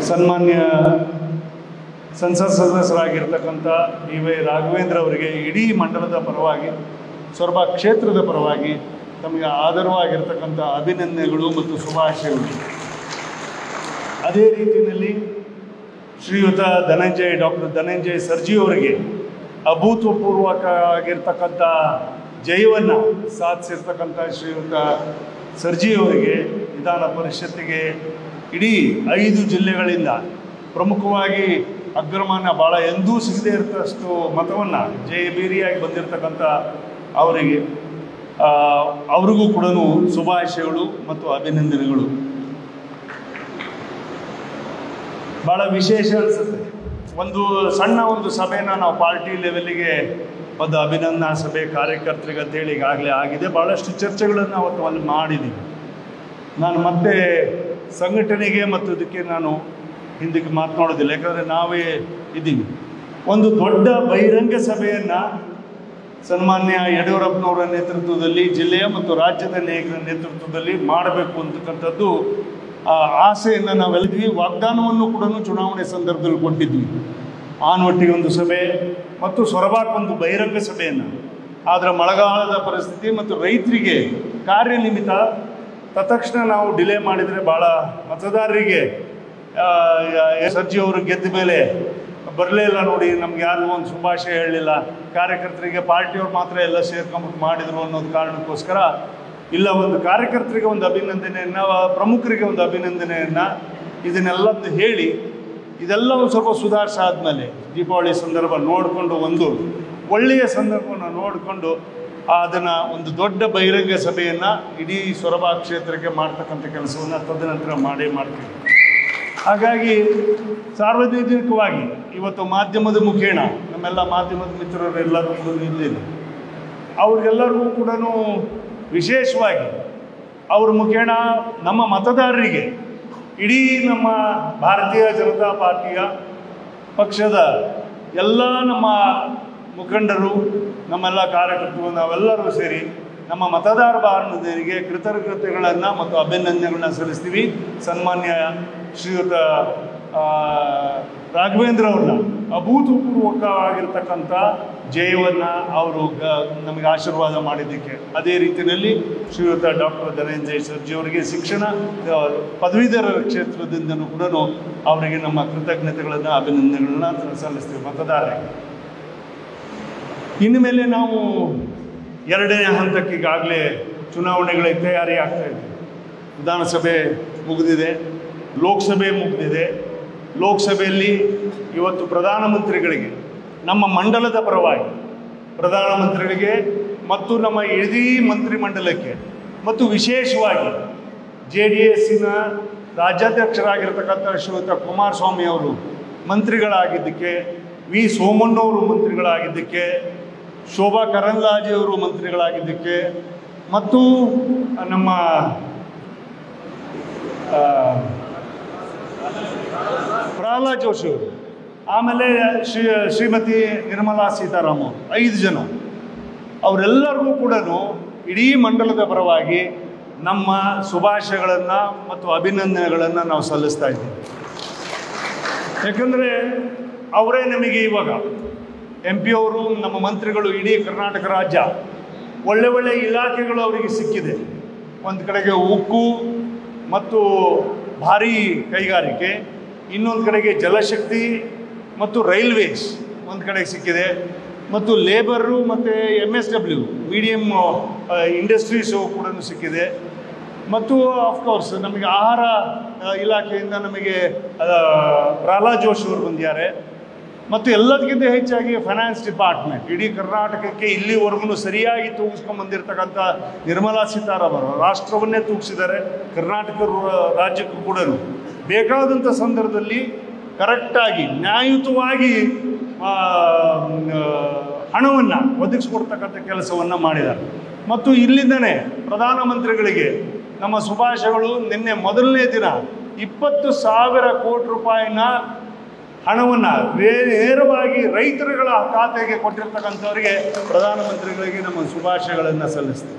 ಸನ್ಮಾನ್ಯ ಸಂಸತ್ ಸದಸ್ಯರಾಗಿರ್ತಕ್ಕಂಥ ಡಿ.ವೈ. ರಾಘವೇಂದ್ರ ಅವರಿಗೆ ಇಡೀ ಮಂಡಲದ ಪರವಾಗಿ ಸೊರಬ ಕ್ಷೇತ್ರದ ಪರವಾಗಿ ತಮಗೆ ಆದರವಾಗಿರ್ತಕ್ಕಂಥ ಅಭಿನಂದನೆಗಳು ಮತ್ತು ಶುಭಾಶಯಗಳು. ಅದೇ ರೀತಿಯಲ್ಲಿ ಶ್ರೀಯುತ ಡಾಕ್ಟರ್ ಧನಂಜಯ ಸರ್ಜಿ ಅವರಿಗೆ ಅಭೂತಪೂರ್ವಕ ಆಗಿರ್ತಕ್ಕಂಥ ಜಯವನ್ನು ಸಾಧಿಸಿರ್ತಕ್ಕಂಥ ಶ್ರೀಯುತ ಸರ್ಜಿ ಅವರಿಗೆ ವಿಧಾನ ಪರಿಷತ್ತಿಗೆ ಇಡೀ 5 ಜಿಲ್ಲೆಗಳಿಂದ ಪ್ರಮುಖವಾಗಿ ಅಗ್ರಮಾನ್ಯ ಭಾಳ ಎಂದೂ ಸಿಗದೇ ಇರ್ತಷ್ಟು ಮತವನ್ನು ಜಯಭೇರಿಯಾಗಿ ಬಂದಿರತಕ್ಕಂಥ ಅವರಿಗೆ ಅವ್ರಿಗೂ ಕೂಡ ಶುಭಾಶಯಗಳು ಮತ್ತು ಅಭಿನಂದನೆಗಳು. ಭಾಳ ವಿಶೇಷ ಅನಿಸುತ್ತೆ. ಒಂದು ಸಭೆನ ನಾವು ಪಾರ್ಟಿ ಲೆವೆಲ್ಲಿಗೆ ಒಂದು ಅಭಿನಂದನಾ ಸಭೆ ಕಾರ್ಯಕರ್ತರಿಗೆ ಅಂತೇಳಿ ಈಗಾಗಲೇ ಆಗಿದೆ. ಭಾಳಷ್ಟು ಚರ್ಚೆಗಳನ್ನು ಅವತ್ತು ಅಲ್ಲಿ ಮಾಡಿದ್ದೀವಿ. ನಾನು ಮತ್ತೆ ಸಂಘಟನೆಗೆ ಮತ್ತು ಇದಕ್ಕೆ ನಾನು ಹಿಂದಕ್ಕೆ ಮಾತನಾಡೋದಿಲ್ಲ, ಯಾಕಂದರೆ ನಾವೇ ಇದ್ದೀವಿ. ಒಂದು ದೊಡ್ಡ ಬಹಿರಂಗ ಸಭೆಯನ್ನು ಸನ್ಮಾನ್ಯ ಯಡಿಯೂರಪ್ಪನವರ ನೇತೃತ್ವದಲ್ಲಿ ಜಿಲ್ಲೆಯ ಮತ್ತು ರಾಜ್ಯದ ನಾಯಕರ ನೇತೃತ್ವದಲ್ಲಿ ಮಾಡಬೇಕು ಅಂತಕ್ಕಂಥದ್ದು ಆಸೆಯನ್ನು ನಾವೆಲ್ಲಿದ್ವಿ. ವಾಗ್ದಾನವನ್ನು ಕೂಡ ಚುನಾವಣೆ ಸಂದರ್ಭದಲ್ಲಿ ಕೊಟ್ಟಿದ್ವಿ. ಆನವಟ್ಟಿಗೆ ಒಂದು ಸಭೆ ಮತ್ತು ಸೊರಬಕ್ಕೊಂದು ಬಹಿರಂಗ ಸಭೆಯನ್ನು. ಆದರೆ ಮಳೆಗಾಲದ ಪರಿಸ್ಥಿತಿ ಮತ್ತು ರೈತರಿಗೆ ಕಾರ್ಯನಿಮಿತ್ತ ತತ್ಕ್ಷಣ ನಾವು ಡಿಲೇ ಮಾಡಿದರೆ ಭಾಳ ಮತದಾರರಿಗೆ ಸರ್ಜಿ ಅವರು ಗೆದ್ದ ಮೇಲೆ ಬರಲೇ ಇಲ್ಲ ನೋಡಿ, ನಮ್ಗೆ ಯಾರಿಗೂ ಒಂದು ಶುಭಾಶಯ ಹೇಳಲಿಲ್ಲ, ಕಾರ್ಯಕರ್ತರಿಗೆ ಪಾರ್ಟಿಯವ್ರು ಮಾತ್ರ ಎಲ್ಲ ಸೇರ್ಕೊಂಬಿಟ್ಟು ಮಾಡಿದರು ಅನ್ನೋದು ಕಾರಣಕ್ಕೋಸ್ಕರ ಇಲ್ಲ, ಒಂದು ಕಾರ್ಯಕರ್ತರಿಗೆ ಒಂದು ಅಭಿನಂದನೆಯನ್ನು, ಪ್ರಮುಖರಿಗೆ ಒಂದು ಅಭಿನಂದನೆಯನ್ನು ಇದನ್ನೆಲ್ಲ ಹೇಳಿ ಇದೆಲ್ಲ ಒಂದು ಸ್ವಲ್ಪ ಸುಧಾರಿಸಾದ್ಮೇಲೆ ದೀಪಾವಳಿ ಸಂದರ್ಭ ನೋಡಿಕೊಂಡು ಒಂದು ಒಳ್ಳೆಯ ಸಂದರ್ಭವನ್ನು ನೋಡಿಕೊಂಡು ಅದನ್ನು ಒಂದು ದೊಡ್ಡ ಬಹಿರಂಗ ಸಭೆಯನ್ನು ಇಡೀ ಸೊರಬ ಕ್ಷೇತ್ರಕ್ಕೆ ಮಾಡ್ತಕ್ಕಂಥ ಕೆಲಸವನ್ನು ತದನಂತರ ಮಾಡ್ತೀವಿ. ಹಾಗಾಗಿ ಸಾರ್ವಜನಿಕವಾಗಿ ಇವತ್ತು ಮಾಧ್ಯಮದ ಮುಖೇನ ನಮ್ಮೆಲ್ಲ ಮಾಧ್ಯಮದ ಮಿತ್ರರೆಲ್ಲರೂ ಕೂಡ ಇದ್ದೀರಿ. ಅವ್ರಿಗೆಲ್ಲರಿಗೂ ಕೂಡ ವಿಶೇಷವಾಗಿ ಅವ್ರ ಮುಖೇನ ನಮ್ಮ ಮತದಾರರಿಗೆ, ಇಡೀ ನಮ್ಮ ಭಾರತೀಯ ಜನತಾ ಪಾರ್ಟಿಯ ಪಕ್ಷದ ಎಲ್ಲ ನಮ್ಮ ಮುಖಂಡರು, ನಮ್ಮೆಲ್ಲ ಕಾರ್ಯಕರ್ತರು, ನಾವೆಲ್ಲರೂ ಸೇರಿ ನಮ್ಮ ಮತದಾರ ಬಾಂಧವರಿಗೆ ಕೃತಜ್ಞತೆಗಳನ್ನು ಮತ್ತು ಅಭಿನಂದನೆಗಳನ್ನ ಸಲ್ಲಿಸ್ತೀವಿ. ಸನ್ಮಾನ್ಯ ಶ್ರೀಯುತ ರಾಘವೇಂದ್ರ ಅವ್ರನ್ನ ಅಭೂತಪೂರ್ವಕವಾಗಿರ್ತಕ್ಕಂಥ ಜಯವನ್ನು ಅವರು ನಮಗೆ ಆಶೀರ್ವಾದ ಮಾಡಿದ್ದಕ್ಕೆ, ಅದೇ ರೀತಿಯಲ್ಲಿ ಶ್ರೀಯುತ ಡಾಕ್ಟರ್ ಧನಂಜಯ ಸರ್ಜಿ ಅವರಿಗೆ ಶಿಕ್ಷಣ ಪದವೀಧರರ ಕ್ಷೇತ್ರದಿಂದನೂ ಕೂಡ ಅವರಿಗೆ ನಮ್ಮ ಕೃತಜ್ಞತೆಗಳನ್ನು ಅಭಿನಂದನೆಗಳನ್ನ ಸಲ್ಲಿಸ್ತೀವಿ ಮತದಾರರಿಗೆ. ಇನ್ನು ಮೇಲೆ ನಾವು 2ನೇ ಹಂತಕ್ಕೆ ಈಗಾಗಲೇ ಚುನಾವಣೆಗಳಿಗೆ ತಯಾರಿ ಆಗ್ತಾಯಿದೆ. ವಿಧಾನಸಭೆ ಮುಗಿದಿದೆ, ಲೋಕಸಭೆ ಮುಗಿದಿದೆ. ಲೋಕಸಭೆಯಲ್ಲಿ ಇವತ್ತು ಪ್ರಧಾನಮಂತ್ರಿಗಳಿಗೆ, ನಮ್ಮ ಮಂಡಲದ ಪರವಾಗಿ ಪ್ರಧಾನಮಂತ್ರಿಗಳಿಗೆ ಮತ್ತು ನಮ್ಮ ಇಡೀ ಮಂತ್ರಿಮಂಡಲಕ್ಕೆ ಮತ್ತು ವಿಶೇಷವಾಗಿ JDSನ ರಾಜ್ಯಾಧ್ಯಕ್ಷರಾಗಿರ್ತಕ್ಕಂಥ ಶ್ರೀಯುತ ಕುಮಾರಸ್ವಾಮಿ ಅವರು ಮಂತ್ರಿಗಳಾಗಿದ್ದಕ್ಕೆ, ವಿ ಸೋಮಣ್ಣವರು ಮಂತ್ರಿಗಳಾಗಿದ್ದಕ್ಕೆ, ಶೋಭಾ ಕರಂದ್ಲಾಜೆ ಅವರು ಮಂತ್ರಿಗಳಾಗಿದ್ದಕ್ಕೆ ಮತ್ತು ನಮ್ಮ ಪ್ರಹ್ಲಾದ್ ಜೋಶಿ ಅವರು, ಆಮೇಲೆ ಶ್ರೀಮತಿ ನಿರ್ಮಲಾ ಸೀತಾರಾಮನ್, 5 ಜನ, ಅವರೆಲ್ಲರಿಗೂ ಕೂಡ ಇಡೀ ಮಂಡಲದ ಪರವಾಗಿ ನಮ್ಮ ಶುಭಾಶಯಗಳನ್ನು ಮತ್ತು ಅಭಿನಂದನೆಗಳನ್ನು ನಾವು ಸಲ್ಲಿಸ್ತಾ ಇದ್ದೀವಿ. ಯಾಕಂದರೆ ಅವರೇ ನಮಗೆ ಇವಾಗ MP ಅವರು, ನಮ್ಮ ಮಂತ್ರಿಗಳು, ಇಡೀ ಕರ್ನಾಟಕ ರಾಜ್ಯ ಒಳ್ಳೆ ಇಲಾಖೆಗಳು ಅವರಿಗೆ ಸಿಕ್ಕಿದೆ. ಒಂದು ಕಡೆಗೆ ಉಕ್ಕು ಮತ್ತು ಭಾರೀ ಕೈಗಾರಿಕೆ, ಇನ್ನೊಂದು ಕಡೆಗೆ ಜಲಶಕ್ತಿ ಮತ್ತು ರೈಲ್ವೇಸ್ ಒಂದು ಕಡೆಗೆ ಸಿಕ್ಕಿದೆ, ಮತ್ತು ಲೇಬರು ಮತ್ತು MSW ಮೀಡಿಯಮ್ ಇಂಡಸ್ಟ್ರೀಸು ಕೂಡ ಸಿಕ್ಕಿದೆ. ಮತ್ತು ಆಫ್ಕೋರ್ಸ್ ನಮಗೆ ಆಹಾರ ಇಲಾಖೆಯಿಂದ ನಮಗೆ ಪ್ರಹ್ಲಾದ್ ಜೋಶಿ ಅವರು ಬಂದಿದ್ದಾರೆ. ಮತ್ತು ಎಲ್ಲದಕ್ಕಿಂತ ಹೆಚ್ಚಾಗಿ ಫೈನಾನ್ಸ್ ಡಿಪಾರ್ಟ್ಮೆಂಟ್ ಇಡೀ ಕರ್ನಾಟಕಕ್ಕೆ ಇಲ್ಲಿವರೆಗೂ ಸರಿಯಾಗಿ ತೂಗಿಸ್ಕೊಂಡ್ಬಂದಿರತಕ್ಕಂಥ ನಿರ್ಮಲಾ ಸೀತಾರಾಮನ್ ರಾಷ್ಟ್ರವನ್ನೇ ತೂಗಿಸಿದ್ದಾರೆ. ಕರ್ನಾಟಕ ರಾಜ್ಯಕ್ಕೂ ಕೂಡ ಬೇಕಾದಂಥ ಸಂದರ್ಭದಲ್ಲಿ ಕರೆಕ್ಟಾಗಿ ನ್ಯಾಯಯುತವಾಗಿ ಹಣವನ್ನು ಒದಗಿಸ್ಕೊಡ್ತಕ್ಕಂಥ ಕೆಲಸವನ್ನು ಮಾಡಿದ್ದಾರೆ. ಮತ್ತು ಇಲ್ಲಿಂದನೇ ಪ್ರಧಾನಮಂತ್ರಿಗಳಿಗೆ ನಮ್ಮ ಶುಭಾಶಯಗಳು. ನಿನ್ನೆ ಮೊದಲನೇ ದಿನ 20,000 ಕೋಟಿ ರೂಪಾಯಿನ ಹಣವನ್ನು ನೇರವಾಗಿ ರೈತರುಗಳ ಖಾತೆಗೆ ಕೊಟ್ಟಿರ್ತಕ್ಕಂಥವರಿಗೆ ಪ್ರಧಾನಮಂತ್ರಿಗಳಿಗೆ ನಮ್ಮ ಶುಭಾಶಯಗಳನ್ನು ಸಲ್ಲಿಸ್ತೀವಿ.